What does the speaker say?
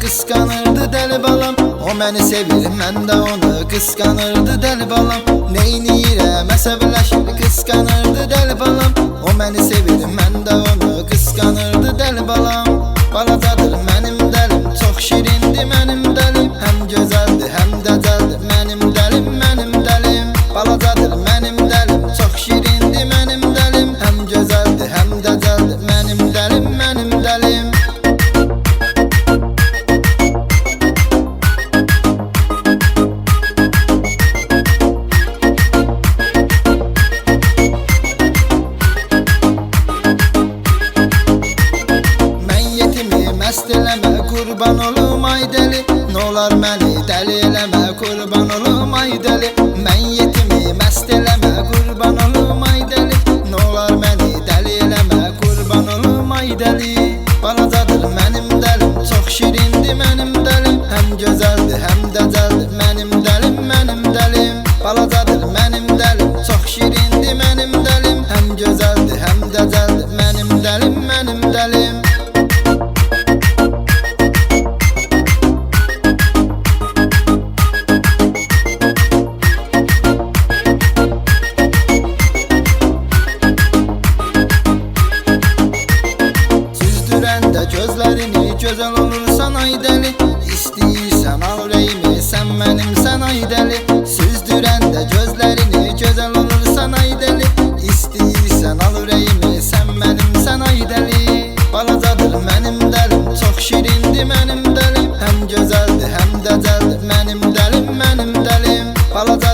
kıskanırdı deli balam. O məni sevir, mən də onu kıskanırdı deli balam. Neyniyirəm, əsəbləşir, kıskanırdı deli balam. O məni sevir, mən də onu kıskanırdı deli balam. Balacadır mənim dəlim, çox şirindir mənim dəlim. Həm gözəldir, həm də cəldir mənim dəlim, mənim dəlim. Balacadır mənim dəlim, çox şirindir mənim dəlim. Həm gözəldir, həm də cəldir mənim dəlim, mənim dəlim. Məst eləmə, qurban olum ay dəli. Nolar məni dəli eləmə, qurban olum ay dəli. Mən yetimi məst eləmə, qurban olum ay dəli. Nolar məni dəli eləmə, qurban olum ay dəli. Balacadır mənim dəlim, çox şirindir mənim dəlim. Həm gözəldir, həm də cəldir mənim dəlim, mənim dəlim. Balacadır mənim dəlim, çox şirindir mənim dəlim. Həm gözəldir, həm də cəldir mənim dəlim, mənim dəlim. Gözlərini gözəl olursan ay dəli. İstəyirsən al ürəyimi, sən mənimsən ay dəli. Süzdürəndə gözlərini gözəl olursan ay dəli. İstəyirsən al ürəyimi, sən mənimsən ay dəli. Balacadır mənim dəlim, çox şirindir mənim dəlim. Həm gözəldir, həm də cəldir mənim dəlim, mənim dəlim. Balacadır